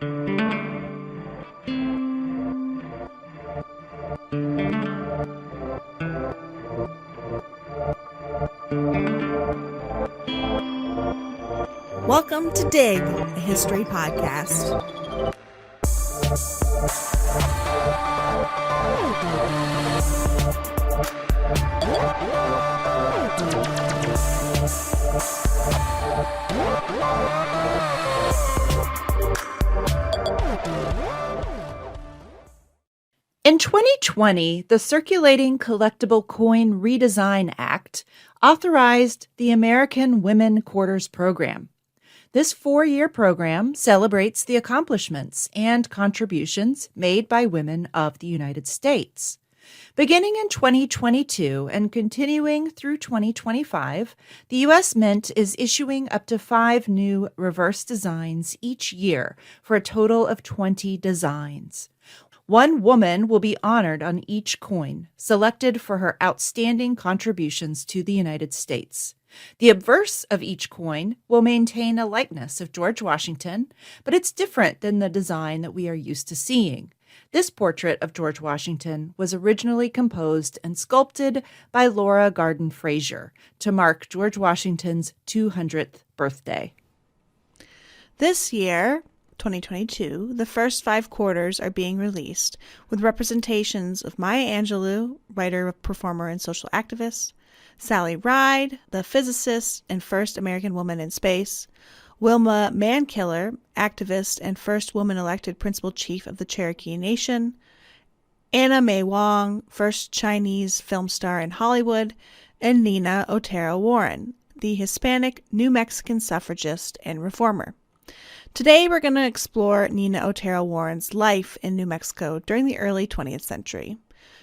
Welcome to Dig, a history podcast. In 2020, the Circulating Collectible Coin Redesign Act authorized the American Women Quarters Program. This 4-year program celebrates the accomplishments and contributions made by women of the United States. Beginning in 2022 and continuing through 2025, the U.S. Mint is issuing up to 5 new reverse designs each year for a total of 20 designs. One woman will be honored on each coin, selected for her outstanding contributions to the United States. The obverse of each coin will maintain a likeness of George Washington, but it's different than the design that we are used to seeing. This portrait of George Washington was originally composed and sculpted by Laura Garden Frazier to mark George Washington's 200th birthday. This year, 2022, the first 5 quarters are being released with representations of Maya Angelou, writer, performer, and social activist, Sally Ride, the physicist and first American woman in space, Wilma Mankiller, activist and first woman elected principal chief of the Cherokee Nation, Anna May Wong, first Chinese film star in Hollywood, and Nina Otero-Warren, the Hispanic New Mexican suffragist and reformer. Today, we're going to explore Nina Otero-Warren's life in New Mexico during the early 20th century.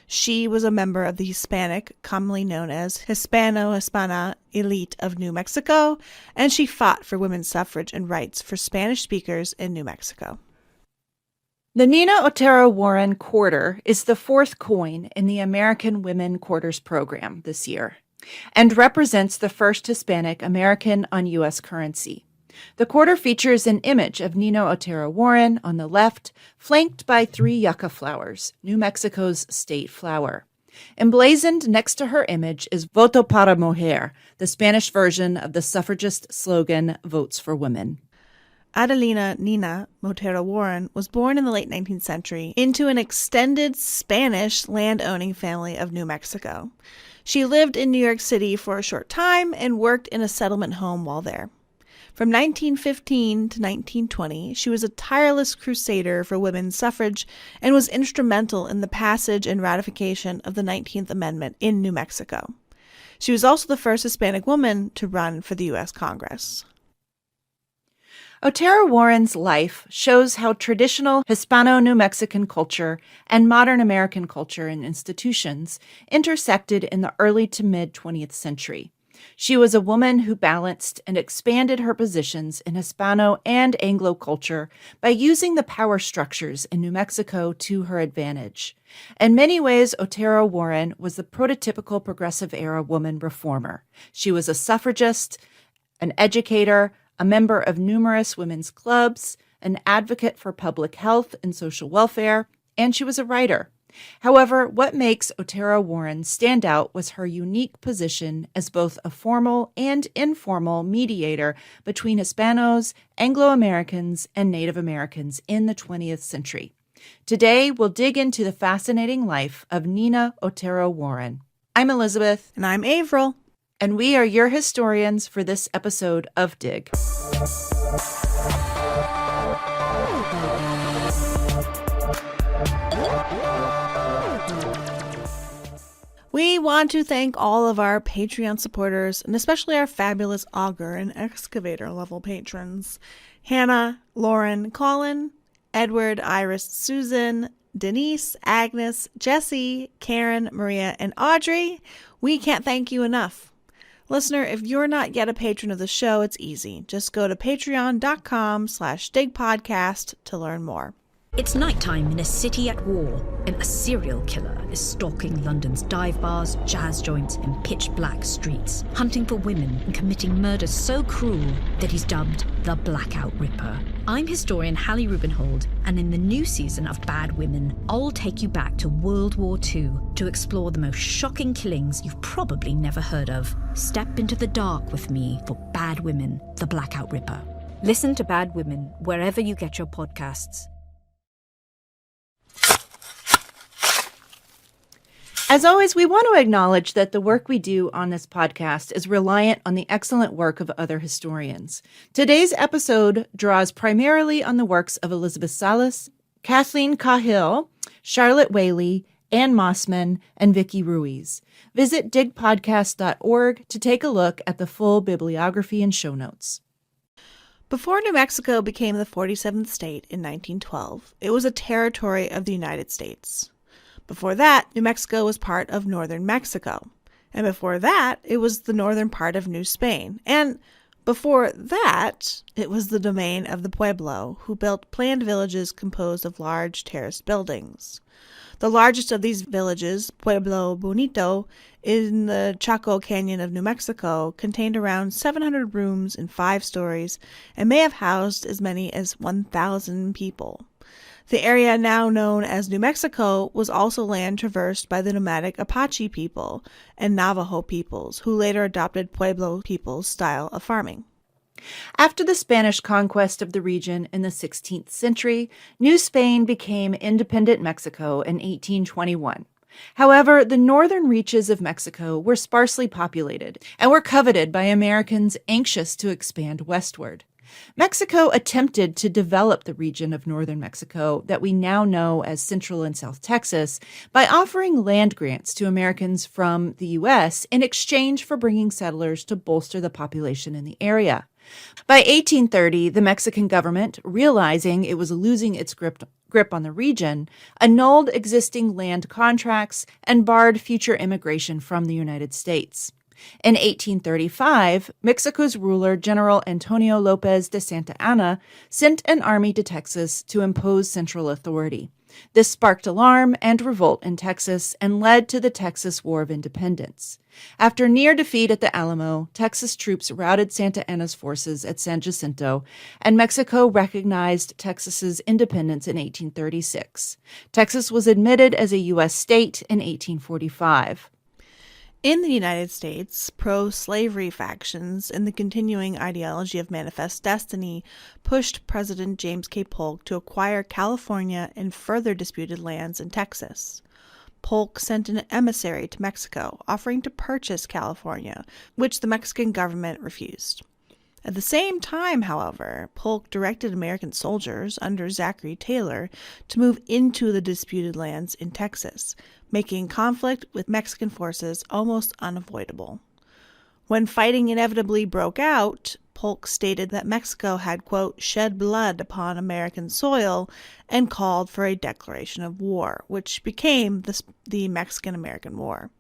She was a member of the Hispanic, commonly known as Hispano-Hispana elite of New Mexico, and she fought for women's suffrage and rights for Spanish speakers in New Mexico. The Nina Otero-Warren Quarter is the 4th coin in the American Women Quarters program this year, and represents the first Hispanic American on U.S. currency. The quarter features an image of Nina Otero-Warren on the left, flanked by 3 yucca flowers, New Mexico's state flower. Emblazoned next to her image is Voto para Mujer, the Spanish version of the suffragist slogan, Votes for Women. Adelina Nina Otero-Warren was born in the late 19th century into an extended Spanish land-owning family of New Mexico. She lived in New York City for a short time and worked in a settlement home while there. From 1915 to 1920, she was a tireless crusader for women's suffrage and was instrumental in the passage and ratification of the 19th Amendment in New Mexico. She was also the first Hispanic woman to run for the U.S. Congress. Otero-Warren's life shows how traditional Hispano-New Mexican culture and modern American culture and institutions intersected in the early to mid-20th century. She was a woman who balanced and expanded her positions in Hispano and Anglo culture by using the power structures in New Mexico to her advantage. In many ways, Otero-Warren was the prototypical progressive-era woman reformer. She was a suffragist, an educator, a member of numerous women's clubs, an advocate for public health and social welfare, and she was a writer. However, what makes Otero-Warren stand out was her unique position as both a formal and informal mediator between Hispanos, Anglo Americans, and Native Americans in the 20th century. Today, we'll dig into the fascinating life of Nina Otero-Warren. I'm Elizabeth. And I'm Avril. And we are your historians for this episode of Dig. We want to thank all of our Patreon supporters, and especially our fabulous auger and excavator level patrons. Hannah, Lauren, Colin, Edward, Iris, Susan, Denise, Agnes, Jessie, Karen, Maria, and Audrey. We can't thank you enough. Listener, if you're not yet a patron of the show, it's easy. Just go to patreon.com/digpodcast to learn more. It's nighttime in a city at war, and a serial killer is stalking London's dive bars, jazz joints, and pitch-black streets, hunting for women and committing murders so cruel that he's dubbed the Blackout Ripper. I'm historian Hallie Rubenhold, and in the new season of Bad Women, I'll take you back to World War II to explore the most shocking killings you've probably never heard of. Step into the dark with me for Bad Women, the Blackout Ripper. Listen to Bad Women wherever you get your podcasts. As always, we want to acknowledge that the work we do on this podcast is reliant on the excellent work of other historians. Today's episode draws primarily on the works of Elizabeth Salas, Kathleen Cahill, Charlotte Whaley, Ann Mossman, and Vicky Ruiz. Visit digpodcast.org to take a look at the full bibliography and show notes. Before New Mexico became the 47th state in 1912, it was a territory of the United States. Before that, New Mexico was part of northern Mexico. And before that, it was the northern part of New Spain. And before that, it was the domain of the Pueblo, who built planned villages composed of large terraced buildings. The largest of these villages, Pueblo Bonito, in the Chaco Canyon of New Mexico, contained around 700 rooms in 5 stories and may have housed as many as 1,000 people. The area now known as New Mexico was also land traversed by the nomadic Apache people and Navajo peoples, who later adopted Pueblo people's style of farming. After the Spanish conquest of the region in the 16th century, New Spain became independent Mexico in 1821. However, the northern reaches of Mexico were sparsely populated and were coveted by Americans anxious to expand westward. Mexico attempted to develop the region of northern Mexico that we now know as Central and South Texas by offering land grants to Americans from the U.S. in exchange for bringing settlers to bolster the population in the area. By 1830, the Mexican government, realizing it was losing its grip on the region, annulled existing land contracts and barred future immigration from the United States. In 1835, Mexico's ruler, General Antonio Lopez de Santa Anna, sent an army to Texas to impose central authority. This sparked alarm and revolt in Texas and led to the Texas War of Independence. After near defeat at the Alamo, Texas troops routed Santa Anna's forces at San Jacinto, and Mexico recognized Texas's independence in 1836. Texas was admitted as a U.S. state in 1845. In the United States, pro-slavery factions and the continuing ideology of Manifest Destiny pushed President James K. Polk to acquire California and further disputed lands in Texas. Polk sent an emissary to Mexico, offering to purchase California, which the Mexican government refused. At the same time, however, Polk directed American soldiers under Zachary Taylor to move into the disputed lands in Texas, making conflict with Mexican forces almost unavoidable. When fighting inevitably broke out, Polk stated that Mexico had, quote, shed blood upon American soil and called for a declaration of war, which became the Mexican-American War.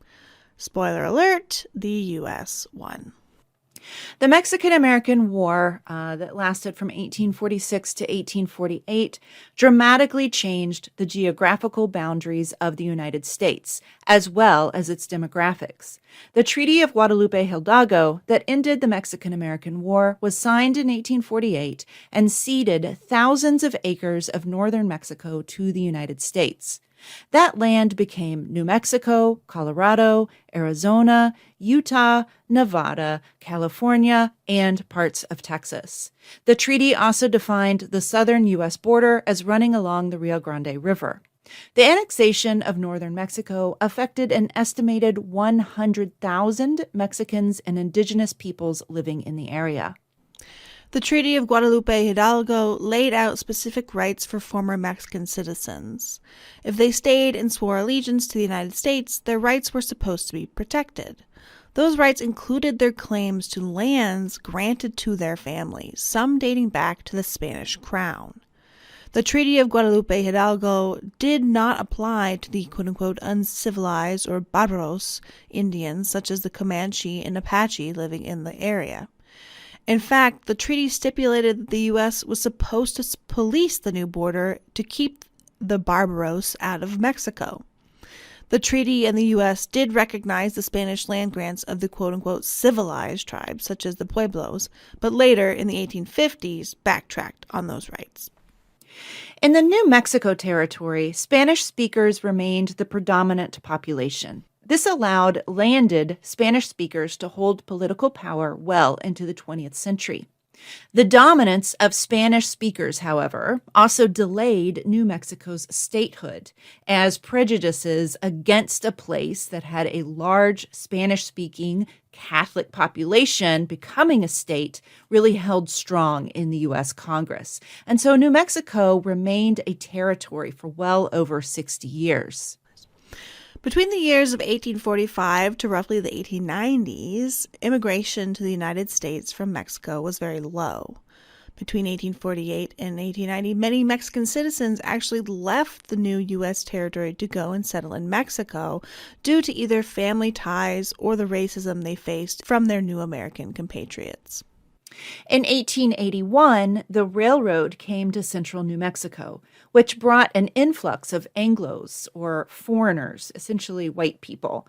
Spoiler alert, the U.S. won. The Mexican-American War that lasted from 1846 to 1848 dramatically changed the geographical boundaries of the United States, as well as its demographics. The Treaty of Guadalupe Hidalgo that ended the Mexican-American War was signed in 1848 and ceded thousands of acres of northern Mexico to the United States. That land became New Mexico, Colorado, Arizona, Utah, Nevada, California, and parts of Texas. The treaty also defined the southern U.S. border as running along the Rio Grande River. The annexation of northern Mexico affected an estimated 100,000 Mexicans and indigenous peoples living in the area. The Treaty of Guadalupe Hidalgo laid out specific rights for former Mexican citizens. If they stayed and swore allegiance to the United States, their rights were supposed to be protected. Those rights included their claims to lands granted to their families, some dating back to the Spanish crown. The Treaty of Guadalupe Hidalgo did not apply to the quote-unquote uncivilized or barbaros Indians such as the Comanche and Apache living in the area. In fact, the treaty stipulated that the U.S. was supposed to police the new border to keep the barbaros out of Mexico. The treaty and the U.S. did recognize the Spanish land grants of the quote-unquote civilized tribes, such as the Pueblos, but later, in the 1850s, backtracked on those rights. In the New Mexico Territory, Spanish speakers remained the predominant population. This allowed landed Spanish speakers to hold political power well into the 20th century. The dominance of Spanish speakers, however, also delayed New Mexico's statehood, as prejudices against a place that had a large Spanish-speaking Catholic population becoming a state really held strong in the U.S. Congress. And so New Mexico remained a territory for well over 60 years. Between the years of 1845 to roughly the 1890s, immigration to the United States from Mexico was very low. Between 1848 and 1890, many Mexican citizens actually left the new U.S. territory to go and settle in Mexico due to either family ties or the racism they faced from their new American compatriots. In 1881, the railroad came to central New Mexico, which brought an influx of Anglos, or foreigners, essentially white people.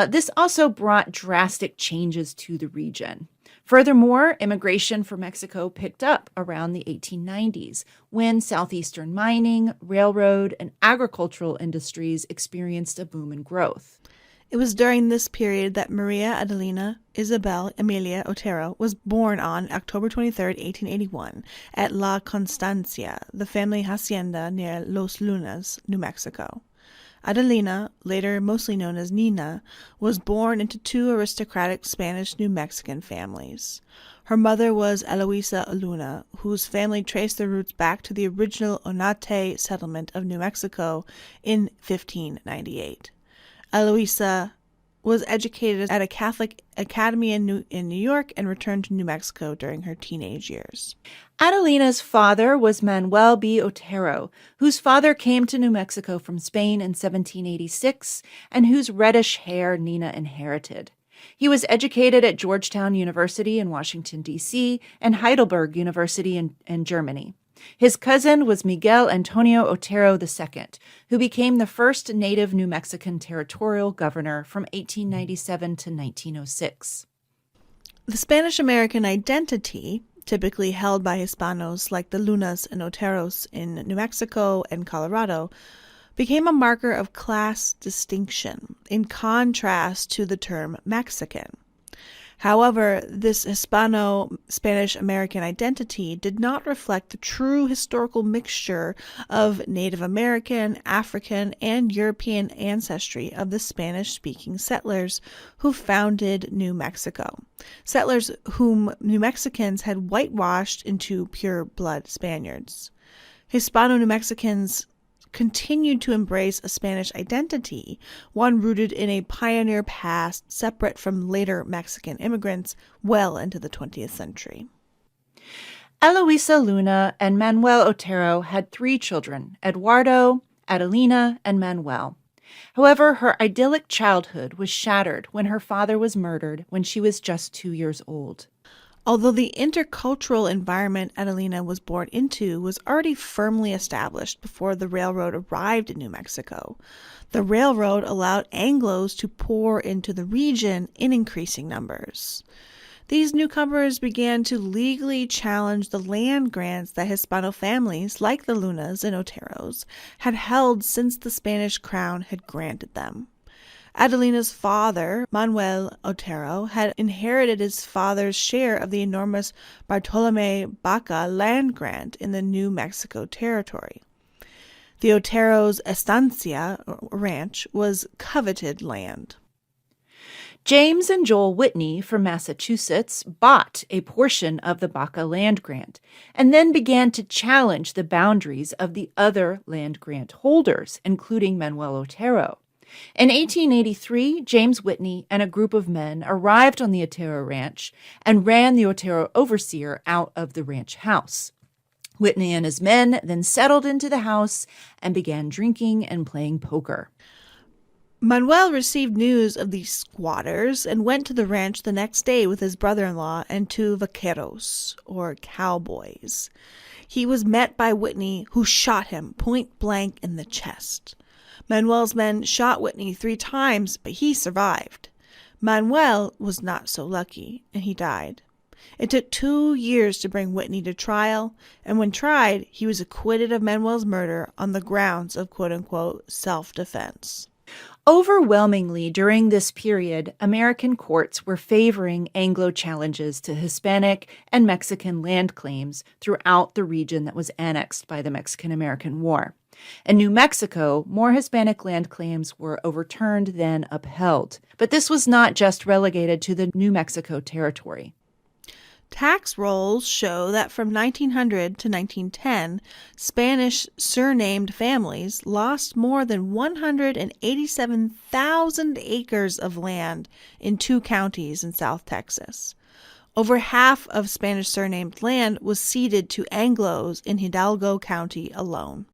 This also brought drastic changes to the region. Furthermore, immigration from Mexico picked up around the 1890s, when southeastern mining, railroad, and agricultural industries experienced a boom in growth. It was during this period that Maria Adelina Isabel Emilia Otero was born on October 23, 1881, at La Constancia, the family hacienda near Los Lunas, New Mexico. Adelina, later mostly known as Nina, was born into two aristocratic Spanish New Mexican families. Her mother was Eloisa Luna, whose family traced their roots back to the original Onate settlement of New Mexico in 1598. Eloisa was educated at a Catholic academy in New York and returned to New Mexico during her teenage years. Adelina's father was Manuel B. Otero, whose father came to New Mexico from Spain in 1786 and whose reddish hair Nina inherited. He was educated at Georgetown University in Washington, D.C., and Heidelberg University in Germany. His cousin was Miguel Antonio Otero II, who became the first native New Mexican territorial governor from 1897 to 1906. The Spanish-American identity, typically held by Hispanos like the Lunas and Oteros in New Mexico and Colorado, became a marker of class distinction, in contrast to the term Mexican. However, this Hispano-Spanish-American identity did not reflect the true historical mixture of Native American, African, and European ancestry of the Spanish-speaking settlers who founded New Mexico, settlers whom New Mexicans had whitewashed into pure-blood Spaniards. Hispano-New Mexicans continued to embrace a Spanish identity, one rooted in a pioneer past separate from later Mexican immigrants well into the 20th century. Eloisa Luna and Manuel Otero had 3 children, Eduardo, Adelina, and Manuel. However, her idyllic childhood was shattered when her father was murdered when she was just 2 years old. Although the intercultural environment Adelina was born into was already firmly established before the railroad arrived in New Mexico, the railroad allowed Anglos to pour into the region in increasing numbers. These newcomers began to legally challenge the land grants that Hispano families, like the Lunas and Oteros, had held since the Spanish crown had granted them. Adelina's father, Manuel Otero, had inherited his father's share of the enormous Bartolome Baca land grant in the New Mexico territory. The Otero's estancia, or ranch, was coveted land. James and Joel Whitney from Massachusetts bought a portion of the Baca land grant and then began to challenge the boundaries of the other land grant holders, including Manuel Otero. In 1883, James Whitney and a group of men arrived on the Otero Ranch and ran the Otero overseer out of the ranch house. Whitney and his men then settled into the house and began drinking and playing poker. Manuel received news of these squatters and went to the ranch the next day with his brother-in-law and 2 vaqueros, or cowboys. He was met by Whitney, who shot him point blank in the chest. Manuel's men shot Whitney 3 times, but he survived. Manuel was not so lucky, and he died. It took 2 years to bring Whitney to trial, and when tried, he was acquitted of Manuel's murder on the grounds of quote-unquote self-defense. Overwhelmingly during this period, American courts were favoring Anglo challenges to Hispanic and Mexican land claims throughout the region that was annexed by the Mexican-American War. In New Mexico, more Hispanic land claims were overturned than upheld. But this was not just relegated to the New Mexico territory. Tax rolls show that from 1900 to 1910, Spanish surnamed families lost more than 187,000 acres of land in 2 counties in South Texas. Over half of Spanish surnamed land was ceded to Anglos in Hidalgo County alone.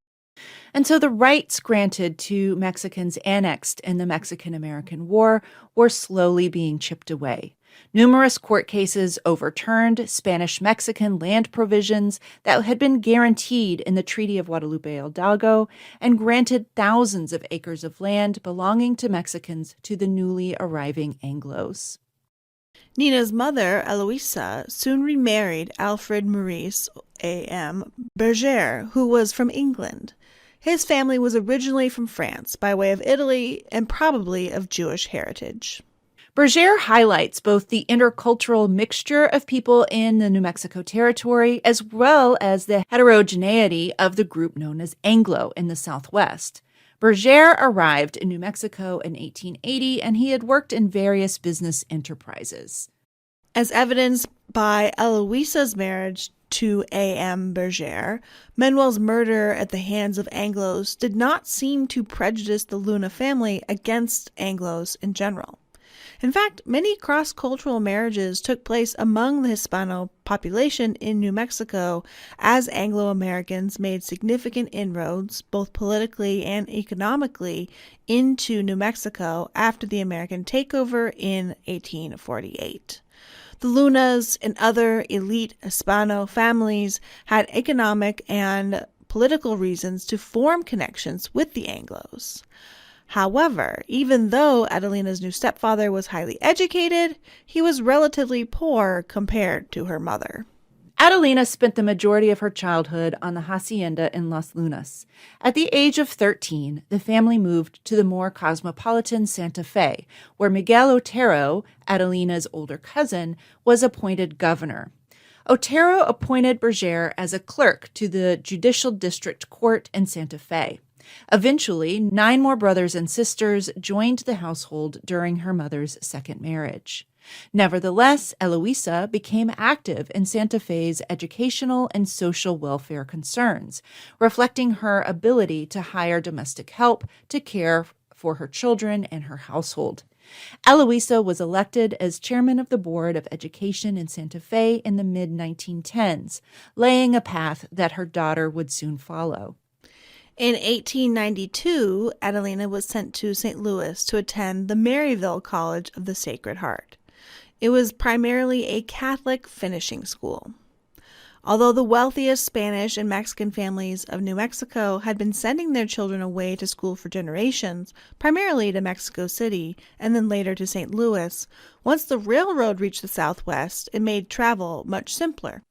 And so the rights granted to Mexicans annexed in the Mexican-American War were slowly being chipped away. Numerous court cases overturned Spanish-Mexican land provisions that had been guaranteed in the Treaty of Guadalupe Hidalgo and granted thousands of acres of land belonging to Mexicans to the newly arriving Anglos. Nina's mother, Eloisa, soon remarried Alfred Maurice A.M. Berger, who was from England. His family was originally from France by way of Italy and probably of Jewish heritage. Berger highlights both the intercultural mixture of people in the New Mexico territory as well as the heterogeneity of the group known as Anglo in the Southwest. Berger arrived in New Mexico in 1880, and he had worked in various business enterprises. As evidenced by Eloisa's marriage to A.M. Berger, Manuel's murder at the hands of Anglos did not seem to prejudice the Luna family against Anglos in general. In fact, many cross-cultural marriages took place among the Hispano population in New Mexico as Anglo Americans made significant inroads, both politically and economically, into New Mexico after the American takeover in 1848. The Lunas and other elite Hispano families had economic and political reasons to form connections with the Anglos. However, even though Adelina's new stepfather was highly educated, he was relatively poor compared to her mother. Adelina spent the majority of her childhood on the hacienda in Las Lunas. At the age of 13, the family moved to the more cosmopolitan Santa Fe, where Miguel Otero, Adelina's older cousin, was appointed governor. Otero appointed Berger as a clerk to the Judicial District Court in Santa Fe. Eventually, 9 more brothers and sisters joined the household during her mother's second marriage. Nevertheless, Eloisa became active in Santa Fe's educational and social welfare concerns, reflecting her ability to hire domestic help to care for her children and her household. Eloisa was elected as chairman of the Board of Education in Santa Fe in the mid-1910s, laying a path that her daughter would soon follow. In 1892, Adelina was sent to St. Louis to attend the Maryville College of the Sacred Heart. It was primarily a Catholic finishing school. Although the wealthiest Spanish and Mexican families of New Mexico had been sending their children away to school for generations, primarily to Mexico City and then later to St. Louis, once the railroad reached the Southwest, it made travel much simpler.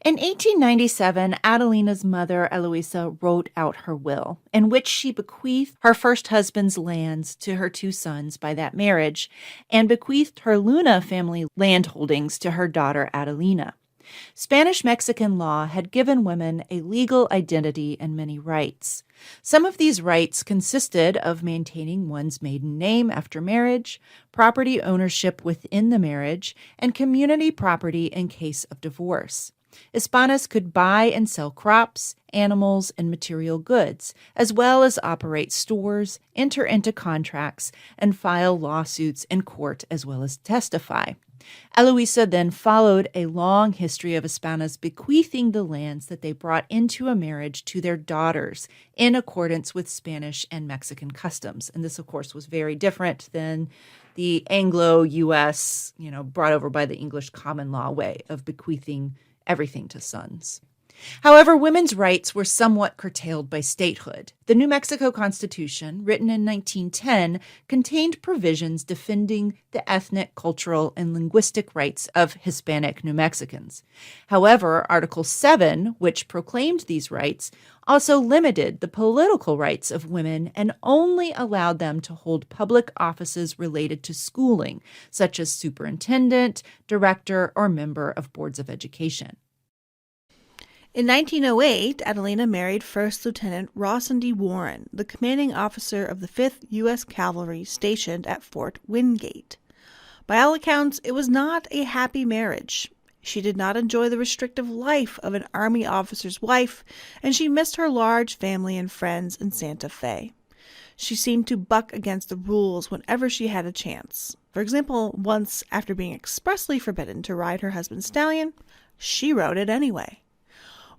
In 1897, Adelina's mother, Eloisa, wrote out her will, in which she bequeathed her first husband's lands to her 2 sons by that marriage, and bequeathed her Luna family land holdings to her daughter, Adelina. Spanish-Mexican law had given women a legal identity and many rights. Some of these rights consisted of maintaining one's maiden name after marriage, property ownership within the marriage, and community property in case of divorce. Hispanos could buy and sell crops, animals, and material goods, as well as operate stores, enter into contracts, and file lawsuits in court as well as testify. Eloisa then followed a long history of Hispanos bequeathing the lands that they brought into a marriage to their daughters in accordance with Spanish and Mexican customs. And this, of course, was very different than the Anglo-U.S., brought over by the English common law way of bequeathing everything to sons. However, women's rights were somewhat curtailed by statehood. The New Mexico Constitution, written in 1910, contained provisions defending the ethnic, cultural, and linguistic rights of Hispanic New Mexicans. However, Article 7, which proclaimed these rights, also limited the political rights of women and only allowed them to hold public offices related to schooling, such as superintendent, director, or member of boards of education. In 1908, Adelina married First Lieutenant Rawson D. Warren, the commanding officer of the 5th U.S. Cavalry stationed at Fort Wingate. By all accounts, it was not a happy marriage. She did not enjoy the restrictive life of an Army officer's wife, and she missed her large family and friends in Santa Fe. She seemed to buck against the rules whenever she had a chance. For example, once, after being expressly forbidden to ride her husband's stallion, she rode it anyway.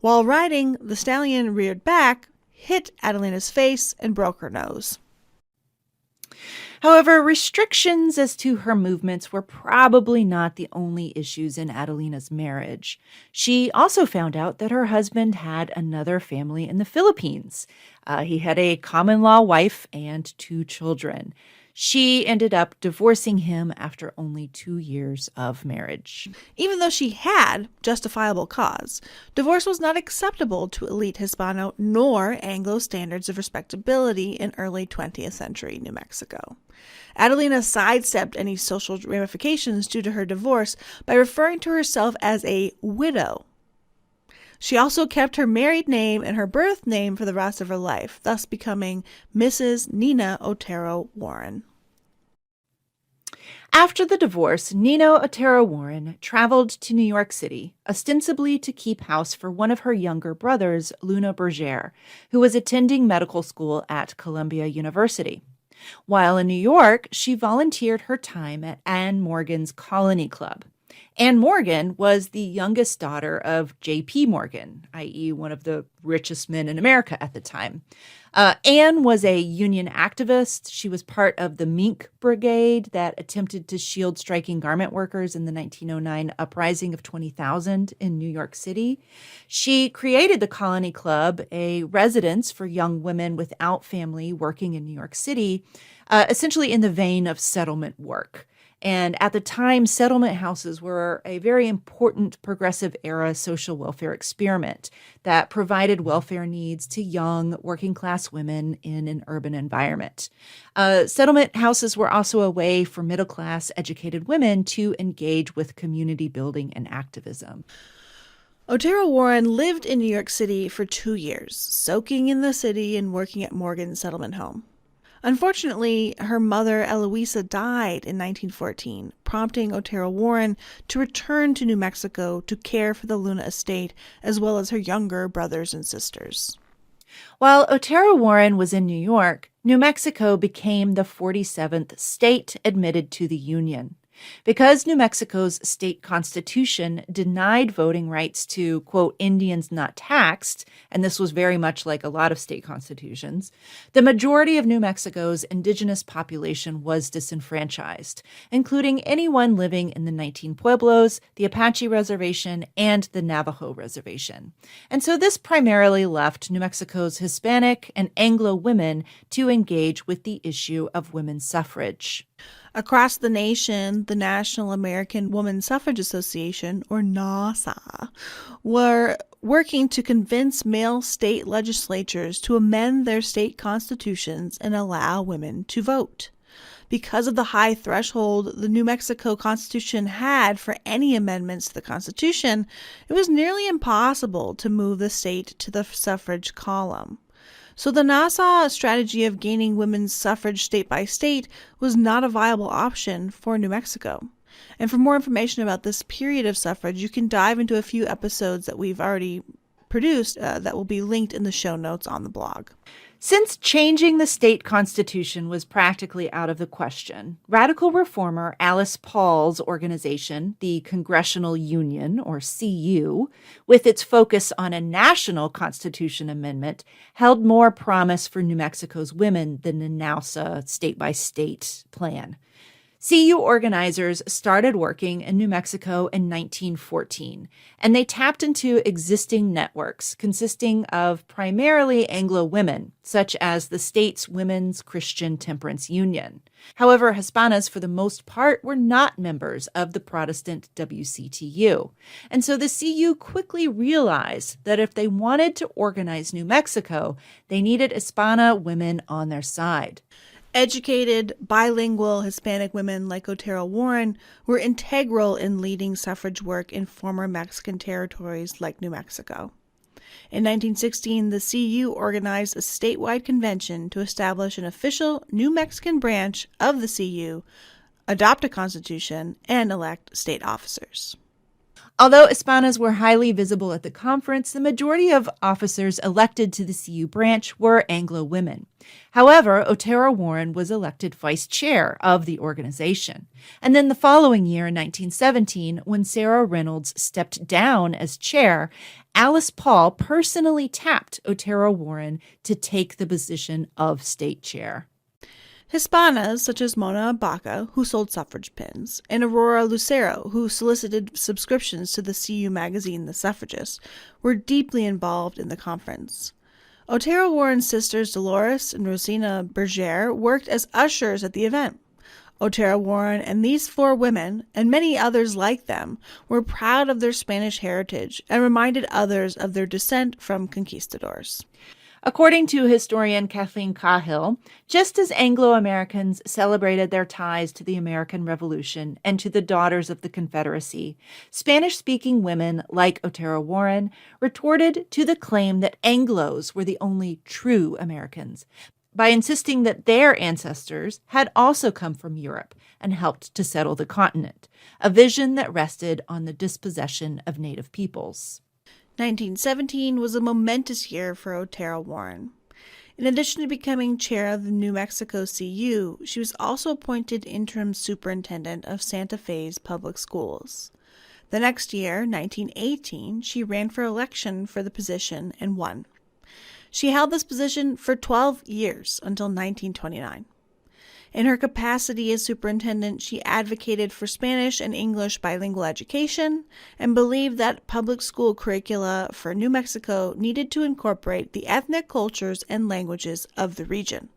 While riding, the stallion reared back, hit Adelina's face, and broke her nose. However, restrictions as to her movements were probably not the only issues in Adelina's marriage. She also found out that her husband had another family in the Philippines. He had a common law wife and 2 children. She ended up divorcing him after only 2 years of marriage. Even though she had justifiable cause, divorce was not acceptable to elite Hispano nor Anglo standards of respectability in early 20th century New Mexico. Adelina sidestepped any social ramifications due to her divorce by referring to herself as a widow. She also kept her married name and her birth name for the rest of her life, thus becoming Mrs. Nina Otero-Warren. After the divorce, Nina Otero-Warren traveled to New York City, ostensibly to keep house for one of her younger brothers, Luna Berger, who was attending medical school at Columbia University. While in New York, she volunteered her time at Anne Morgan's Colony Club. Anne Morgan was the youngest daughter of J.P. Morgan, i.e. one of the richest men in America at the time. Anne was a union activist. She was part of the Mink Brigade that attempted to shield striking garment workers in the 1909 uprising of 20,000 in New York City. She created the Colony Club, a residence for young women without family working in New York City, essentially in the vein of settlement work. And at the time, settlement houses were a very important progressive era social welfare experiment that provided welfare needs to young working class women in an urban environment. Settlement houses were also a way for middle class educated women to engage with community building and activism. Otero-Warren lived in New York City for 2 years, soaking in the city and working at Morgan's settlement home. Unfortunately, her mother, Eloisa, died in 1914, prompting Otero-Warren to return to New Mexico to care for the Luna estate, as well as her younger brothers and sisters. While Otero-Warren was in New York, New Mexico became the 47th state admitted to the Union. Because New Mexico's state constitution denied voting rights to, quote, Indians not taxed, and this was very much like a lot of state constitutions, the majority of New Mexico's indigenous population was disenfranchised, including anyone living in the 19 pueblos, the Apache Reservation, and the Navajo Reservation. And so this primarily left New Mexico's Hispanic and Anglo women to engage with the issue of women's suffrage. Across the nation, the National American Woman Suffrage Association, or NASA, were working to convince male state legislatures to amend their state constitutions and allow women to vote. Because of the high threshold the New Mexico Constitution had for any amendments to the Constitution, it was nearly impossible to move the state to the suffrage column. So the NASA strategy of gaining women's suffrage state by state was not a viable option for New Mexico. And for more information about this period of suffrage, you can dive into a few episodes that we've already produced that will be linked in the show notes on the blog. Since changing the state constitution was practically out of the question, radical reformer Alice Paul's organization, the Congressional Union, or CU, with its focus on a national constitution amendment, held more promise for New Mexico's women than the NAUSA state-by-state plan. CU organizers started working in New Mexico in 1914, and they tapped into existing networks consisting of primarily Anglo women, such as the state's Women's Christian Temperance Union. However, Hispanos, for the most part, were not members of the Protestant WCTU, and so the CU quickly realized that if they wanted to organize New Mexico, they needed Hispana women on their side. Educated, bilingual Hispanic women like Otero-Warren were integral in leading suffrage work in former Mexican territories like New Mexico. In 1916, the CU organized a statewide convention to establish an official New Mexican branch of the CU, adopt a constitution, and elect state officers. Although Hispanos were highly visible at the conference, the majority of officers elected to the CU branch were Anglo women. However, Otero-Warren was elected vice chair of the organization. And then the following year, in 1917, when Sarah Reynolds stepped down as chair, Alice Paul personally tapped Otero-Warren to take the position of state chair. Hispanas, such as Mona Baca, who sold suffrage pins, and Aurora Lucero, who solicited subscriptions to the CU magazine The Suffragist, were deeply involved in the conference. Otero-Warren's sisters Dolores and Rosina Berger worked as ushers at the event. Otero-Warren and these four women, and many others like them, were proud of their Spanish heritage and reminded others of their descent from conquistadors. According to historian Kathleen Cahill, just as Anglo Americans celebrated their ties to the American Revolution and to the daughters of the Confederacy, Spanish-speaking women like Otero-Warren retorted to the claim that Anglos were the only true Americans by insisting that their ancestors had also come from Europe and helped to settle the continent, a vision that rested on the dispossession of native peoples. 1917 was a momentous year for Otero-Warren. In addition to becoming chair of the New Mexico CU, she was also appointed interim superintendent of Santa Fe's public schools. The next year, 1918, she ran for election for the position and won. She held this position for 12 years until 1929. In her capacity as superintendent, she advocated for Spanish and English bilingual education and believed that public school curricula for New Mexico needed to incorporate the ethnic cultures and languages of the region.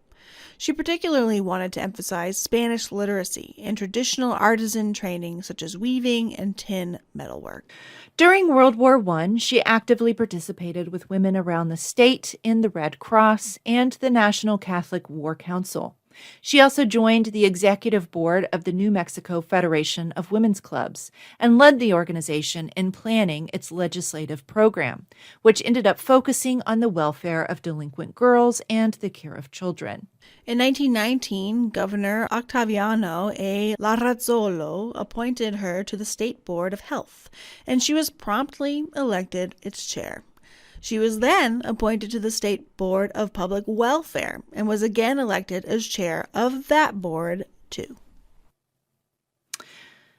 She particularly wanted to emphasize Spanish literacy and traditional artisan training such as weaving and tin metalwork. During World War I, she actively participated with women around the state in the Red Cross and the National Catholic War Council. She also joined the executive board of the New Mexico Federation of Women's Clubs and led the organization in planning its legislative program, which ended up focusing on the welfare of delinquent girls and the care of children. In 1919, Governor Octaviano A. Larrazzolo appointed her to the State Board of Health, and she was promptly elected its chair. She was then appointed to the State Board of Public Welfare and was again elected as chair of that board, too.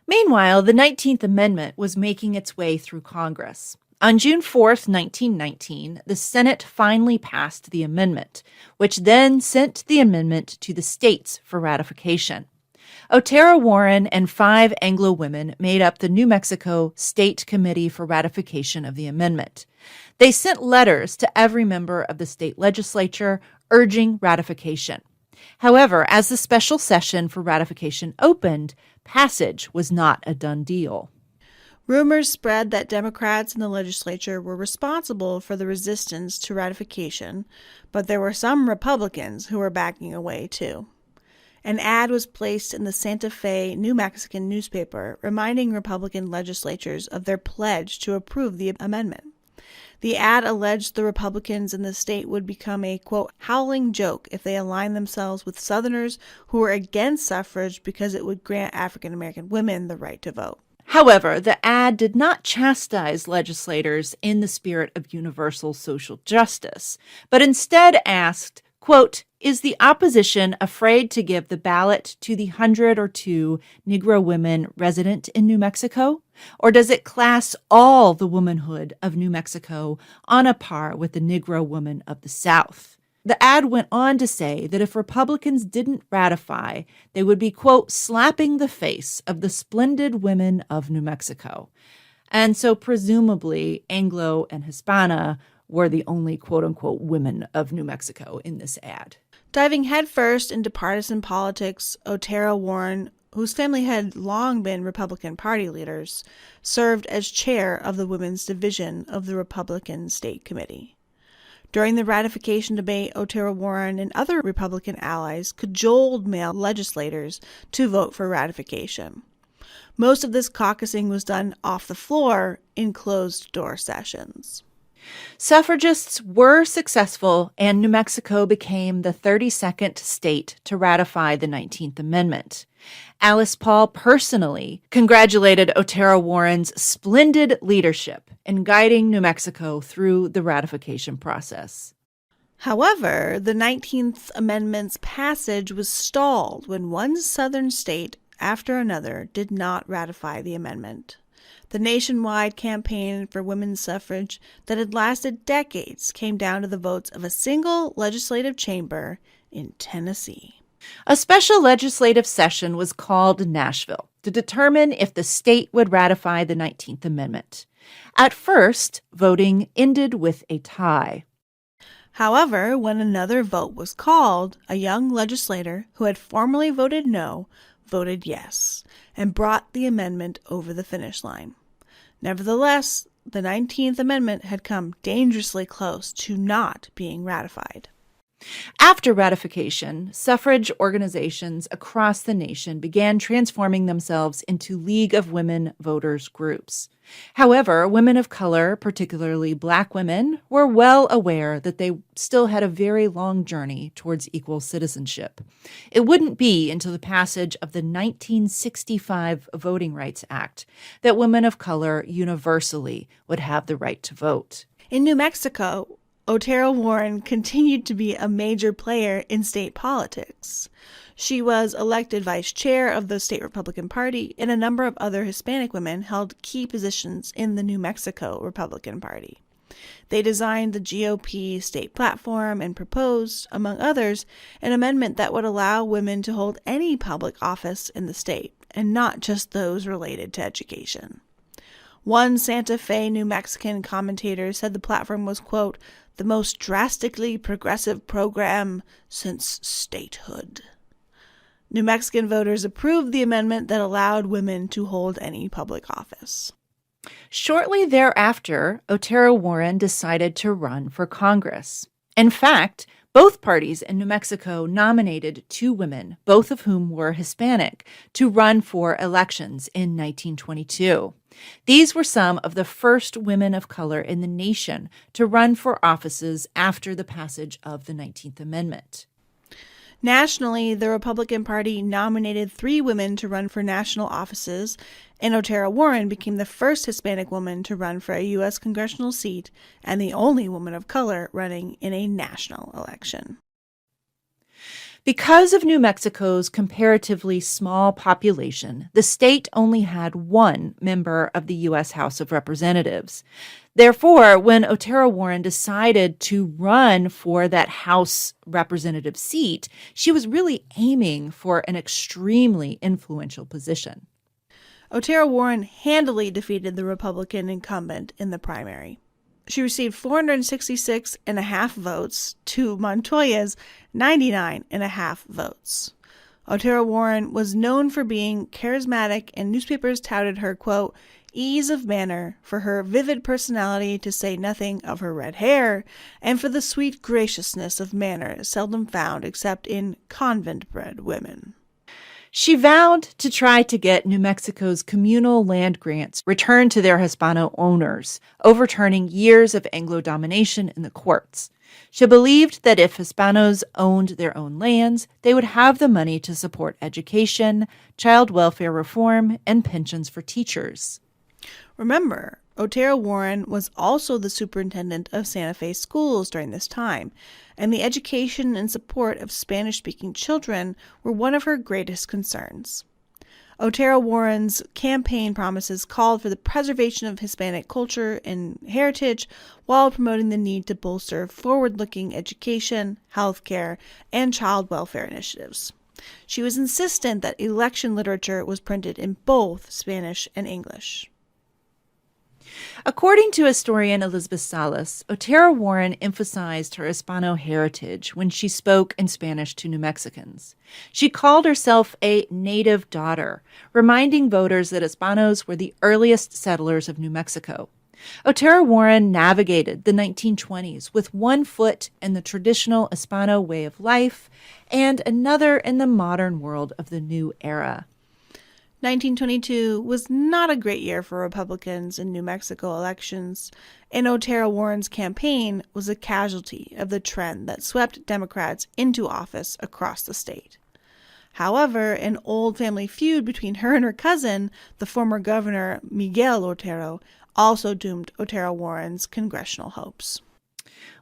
Meanwhile, the 19th Amendment was making its way through Congress. On June 4th, 1919, the Senate finally passed the amendment, which then sent the amendment to the states for ratification. Otero-Warren and 5 Anglo women made up the New Mexico State Committee for Ratification of the amendment. They sent letters to every member of the state legislature urging ratification. However, as the special session for ratification opened, passage was not a done deal. Rumors spread that Democrats in the legislature were responsible for the resistance to ratification, but there were some Republicans who were backing away too. An ad was placed in the Santa Fe New Mexican newspaper reminding Republican legislatures of their pledge to approve the amendment. The ad alleged the Republicans in the state would become a, quote, howling joke if they aligned themselves with Southerners who were against suffrage because it would grant African American women the right to vote. However, the ad did not chastise legislators in the spirit of universal social justice, but instead asked, quote, "Is the opposition afraid to give the ballot to the 100 or 2 Negro women resident in New Mexico? Or does it class all the womanhood of New Mexico on a par with the Negro woman of the South?" The ad went on to say that if Republicans didn't ratify, they would be, quote, "slapping the face of the splendid women of New Mexico." And so presumably Anglo and Hispana were the only, quote unquote, women of New Mexico in this ad. Diving headfirst into partisan politics, Otero-Warren, whose family had long been Republican Party leaders, served as chair of the Women's Division of the Republican State Committee. During the ratification debate, Otero-Warren and other Republican allies cajoled male legislators to vote for ratification. Most of this caucusing was done off the floor in closed-door sessions. Suffragists were successful, and New Mexico became the 32nd state to ratify the 19th Amendment. Alice Paul personally congratulated Otero-Warren's splendid leadership in guiding New Mexico through the ratification process. However, the 19th Amendment's passage was stalled when one southern state after another did not ratify the amendment. The nationwide campaign for women's suffrage that had lasted decades came down to the votes of a single legislative chamber in Tennessee. A special legislative session was called in Nashville to determine if the state would ratify the 19th Amendment. At first, voting ended with a tie. However, when another vote was called, a young legislator who had formerly voted no voted yes and brought the amendment over the finish line. Nevertheless, the 19th Amendment had come dangerously close to not being ratified. After ratification, suffrage organizations across the nation began transforming themselves into League of Women Voters groups. However, women of color, particularly Black women, were well aware that they still had a very long journey towards equal citizenship. It wouldn't be until the passage of the 1965 Voting Rights Act that women of color universally would have the right to vote. In New Mexico, Otero-Warren continued to be a major player in state politics. She was elected vice chair of the state Republican Party, and a number of other Hispanic women held key positions in the New Mexico Republican Party. They designed the GOP state platform and proposed, among others, an amendment that would allow women to hold any public office in the state, and not just those related to education. One Santa Fe, New Mexican commentator said the platform was, quote, "the most drastically progressive program since statehood." New Mexican voters approved the amendment that allowed women to hold any public office. Shortly thereafter, Otero-Warren decided to run for Congress. In fact, both parties in New Mexico nominated 2 women, both of whom were Hispanic, to run for elections in 1922. These were some of the first women of color in the nation to run for offices after the passage of the 19th Amendment. Nationally, the Republican Party nominated 3 women to run for national offices, and Otero-Warren became the first Hispanic woman to run for a U.S. congressional seat and the only woman of color running in a national election. Because of New Mexico's comparatively small population, the state only had 1 member of the U.S. House of Representatives. Therefore, when Otero-Warren decided to run for that House representative seat, she was really aiming for an extremely influential position. Otero-Warren handily defeated the Republican incumbent in the primary. She received 466.5 votes to Montoya's 99.5 votes. Otero-Warren was known for being charismatic, and newspapers touted her, quote, ease of manner, for her vivid personality, to say nothing of her red hair, and for the sweet graciousness of manner seldom found except in convent-bred women. She vowed to try to get New Mexico's communal land grants returned to their Hispano owners, overturning years of Anglo domination in the courts. She believed that if Hispanos owned their own lands, they would have the money to support education, child welfare reform, and pensions for teachers. Remember, Otero-Warren was also the superintendent of Santa Fe schools during this time, and the education and support of Spanish-speaking children were one of her greatest concerns. Otero-Warren's campaign promises called for the preservation of Hispanic culture and heritage while promoting the need to bolster forward-looking education, healthcare, and child welfare initiatives. She was insistent that election literature was printed in both Spanish and English. According to historian Elizabeth Salas, Otero-Warren emphasized her Hispano heritage when she spoke in Spanish to New Mexicans. She called herself a native daughter, reminding voters that Hispanos were the earliest settlers of New Mexico. Otero-Warren navigated the 1920s with one foot in the traditional Hispano way of life and another in the modern world of the new era. 1922 was not a great year for Republicans in New Mexico elections, and Otero-Warren's campaign was a casualty of the trend that swept Democrats into office across the state. However, an old family feud between her and her cousin, the former governor Miguel Otero, also doomed Otero-Warren's congressional hopes.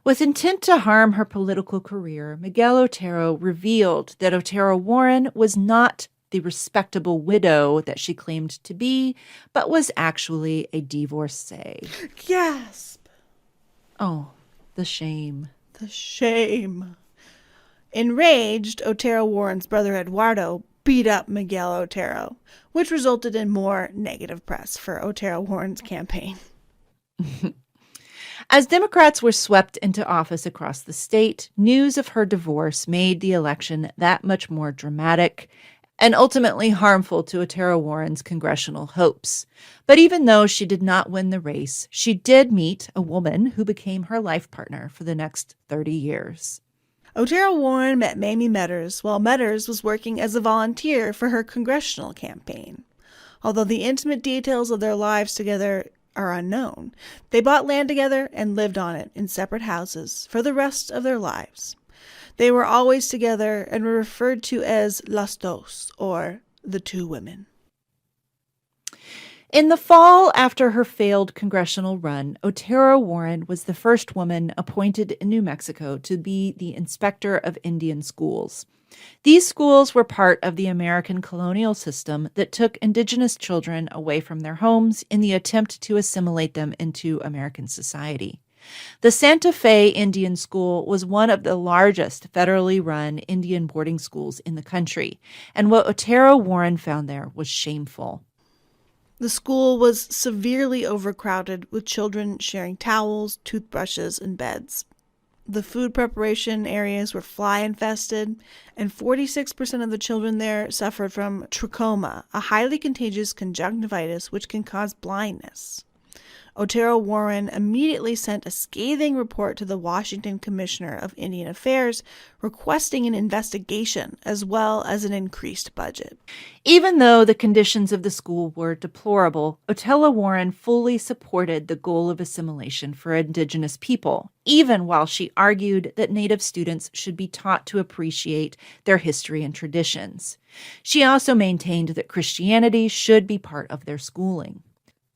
With intent to harm her political career, Miguel Otero revealed that Otero-Warren was not the respectable widow that she claimed to be, but was actually a divorcee. Gasp! Oh, the shame. The shame. Enraged, Otero-Warren's brother Eduardo beat up Miguel Otero, which resulted in more negative press for Otero-Warren's campaign. As Democrats were swept into office across the state, news of her divorce made the election that much more dramatic and ultimately harmful to Otero-Warren's congressional hopes. But even though she did not win the race, she did meet a woman who became her life partner for the next 30 years. Otero-Warren met Mamie Metters while Metters was working as a volunteer for her congressional campaign. Although the intimate details of their lives together are unknown, they bought land together and lived on it in separate houses for the rest of their lives. They were always together and were referred to as las dos, or the two women. In the fall after her failed congressional run, Otero-Warren was the first woman appointed in New Mexico to be the inspector of Indian schools. These schools were part of the American colonial system that took indigenous children away from their homes in the attempt to assimilate them into American society. The Santa Fe Indian School was one of the largest federally run Indian boarding schools in the country, and what Otero-Warren found there was shameful. The school was severely overcrowded, with children sharing towels, toothbrushes, and beds. The food preparation areas were fly-infested, and 46% of the children there suffered from trachoma, a highly contagious conjunctivitis which can cause blindness. Otero-Warren immediately sent a scathing report to the Washington Commissioner of Indian Affairs requesting an investigation as well as an increased budget. Even though the conditions of the school were deplorable, Otero-Warren fully supported the goal of assimilation for indigenous people, even while she argued that Native students should be taught to appreciate their history and traditions. She also maintained that Christianity should be part of their schooling.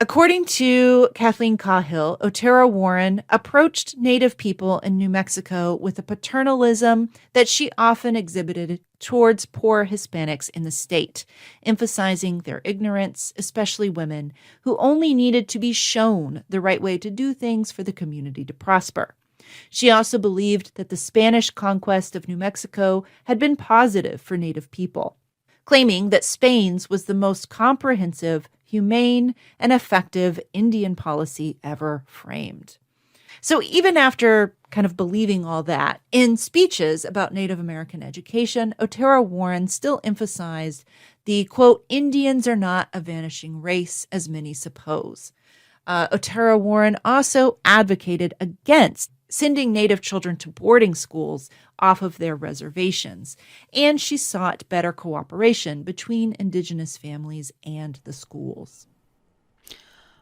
According to Kathleen Cahill, Otero-Warren approached Native people in New Mexico with a paternalism that she often exhibited towards poor Hispanics in the state, emphasizing their ignorance, especially women, who only needed to be shown the right way to do things for the community to prosper. She also believed that the Spanish conquest of New Mexico had been positive for Native people, claiming that Spain's was the most comprehensive, humane, and effective Indian policy ever framed. So even after kind of believing all that, in speeches about Native American education, Otero-Warren still emphasized the, quote, Indians are not a vanishing race, as many suppose. Otero-Warren also advocated against sending Native children to boarding schools off of their reservations, and she sought better cooperation between Indigenous families and the schools.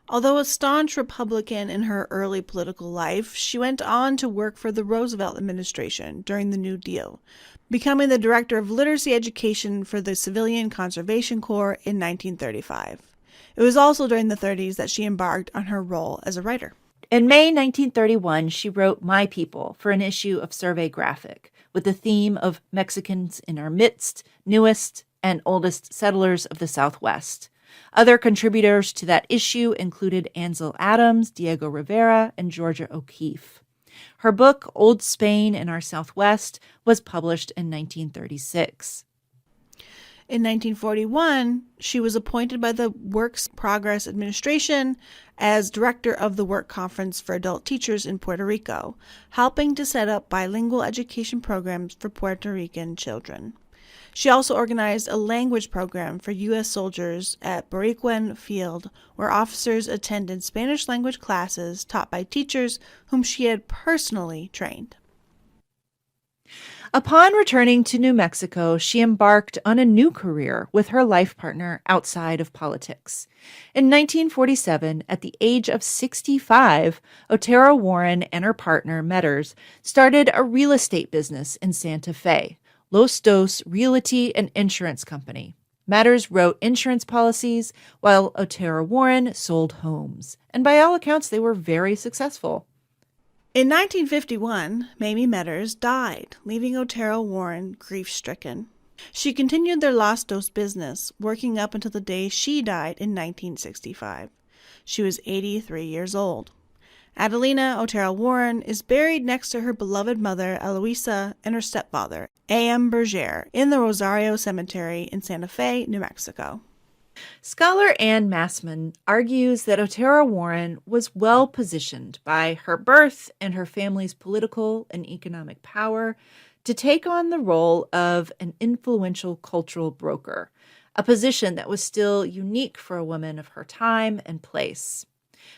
Although a staunch Republican in her early political life, she went on to work for the Roosevelt administration during the New Deal, becoming the director of literacy education for the Civilian Conservation Corps in 1935. It was also during the 30s that she embarked on her role as a writer. In May 1931, she wrote My People for an issue of Survey Graphic with the theme of Mexicans in our midst, newest and oldest settlers of the Southwest. Other contributors to that issue included Ansel Adams, Diego Rivera, and Georgia O'Keeffe. Her book, Old Spain in Our Southwest, was published in 1936. In 1941, she was appointed by the Works Progress Administration as director of the Work Conference for Adult Teachers in Puerto Rico, helping to set up bilingual education programs for Puerto Rican children. She also organized a language program for U.S. soldiers at Boricuan Field, where officers attended Spanish language classes taught by teachers whom she had personally trained. Upon returning to New Mexico, she embarked on a new career with her life partner outside of politics. In 1947, at the age of 65, Otero-Warren and her partner, Metters, started a real estate business in Santa Fe, Los Dos Realty and Insurance Company. Metters wrote insurance policies, while Otero-Warren sold homes. And by all accounts, they were very successful. In 1951, Mamie Metters died, leaving Otero-Warren grief-stricken. She continued their Los Dos business, working up until the day she died in 1965. She was 83 years old. Adelina Otero-Warren is buried next to her beloved mother, Eloisa, and her stepfather, A.M. Berger, in the Rosario Cemetery in Santa Fe, New Mexico. Scholar Ann Massman argues that Otero-Warren was well positioned by her birth and her family's political and economic power to take on the role of an influential cultural broker, a position that was still unique for a woman of her time and place.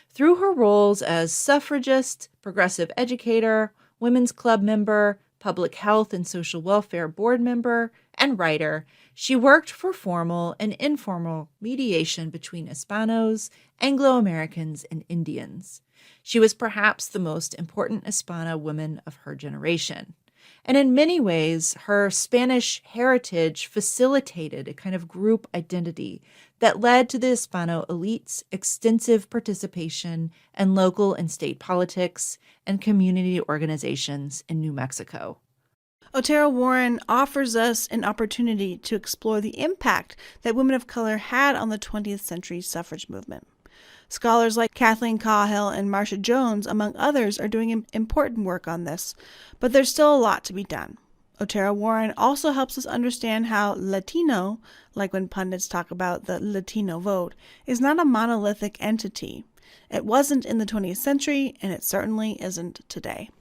Through her roles as suffragist, progressive educator, women's club member, public health and social welfare board member, and writer, she worked for formal and informal mediation between Hispanos, Anglo Americans, and Indians. She was perhaps the most important Hispana woman of her generation. And in many ways, her Spanish heritage facilitated a kind of group identity that led to the Hispano elite's extensive participation in local and state politics and community organizations in New Mexico. Otero-Warren offers us an opportunity to explore the impact that women of color had on the 20th century suffrage movement. Scholars like Kathleen Cahill and Marcia Jones, among others, are doing important work on this, but there's still a lot to be done. Otero-Warren also helps us understand how Latino, like when pundits talk about the Latino vote, is not a monolithic entity. It wasn't in the 20th century, and it certainly isn't today.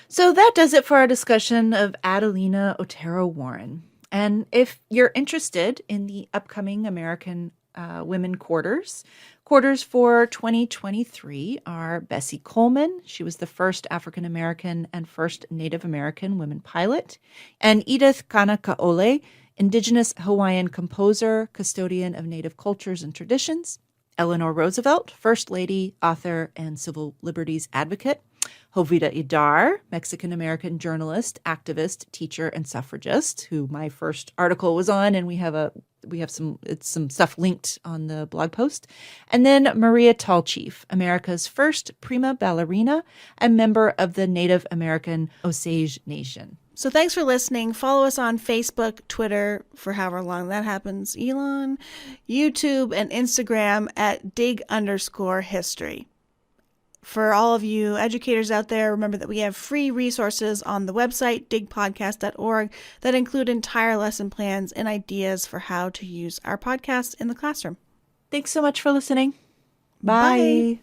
So that does it for our discussion of Adelina Otero-Warren. And if you're interested in the upcoming American Women Quarters for 2023 are Bessie Coleman. She was the first African-American and first Native American women pilot. And Edith Kanakaole, Indigenous Hawaiian composer, custodian of Native cultures and traditions. Eleanor Roosevelt, First Lady, author, and civil liberties advocate. Jovita Idar, Mexican-American journalist, activist, teacher, and suffragist, who my first article was on, and we have some stuff linked on the blog post. And then Maria Tallchief, America's first prima ballerina and member of the Native American Osage Nation. So thanks for listening. Follow us on Facebook, Twitter, for however long that happens, Elon, YouTube, and Instagram at dig_history. For all of you educators out there, remember that we have free resources on the website, digpodcast.org, that include entire lesson plans and ideas for how to use our podcast in the classroom. Thanks so much for listening. Bye.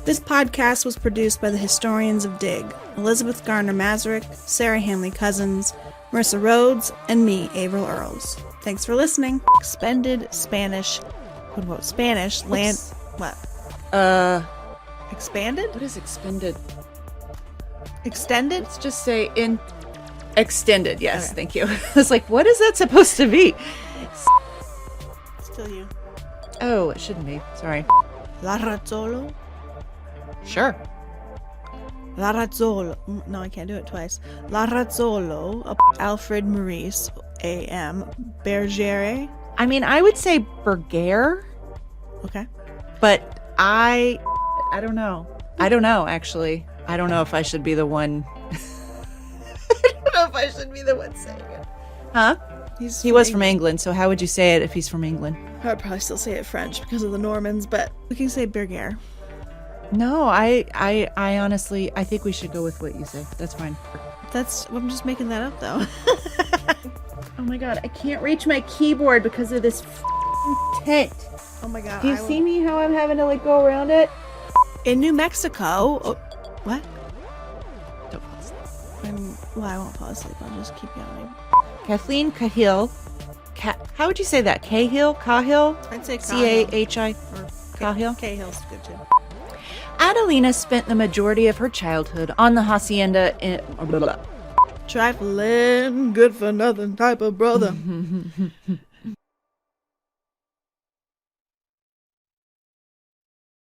This podcast was produced by the historians of DIG, Elizabeth Garner-Mazurek, Sarah Hanley-Cousins, Marissa Rhodes, and me, Averill Earls. Thanks for listening. Expended Spanish, land... What? Expanded? What is expended? Extended? Let's just say in extended. Yes, Okay. thank you. I was like, what is that supposed to be? Still you. Oh, it shouldn't be. Sorry. La Razzolo? Sure. La Razzolo. No, I can't do it twice. La Razzolo, Alfred Maurice, A.M. Bergere. I mean, I would say Bergere, Okay. but I don't know. I don't know, actually. I don't know if I should be the one. I don't know if I should be the one saying it. Huh? He was from England, so how would you say it if he's from England? I'd probably still say it French because of the Normans, but we can say Bergere. No, I honestly, I think we should go with what you say. That's fine. I'm just making that up though. Oh my god, I can't reach my keyboard because of this tent. Oh my god. Do you see me how I'm having to like go around it? In New Mexico. Oh, what? Don't fall asleep. I won't fall asleep. I'll just keep yawning. Kathleen Cahill. How would you say that? Cahill? Cahill? I'd say C-A-H-I. Cahill? Cahill's good too. Adelina spent the majority of her childhood on the hacienda in... Trifling, good for nothing type of brother.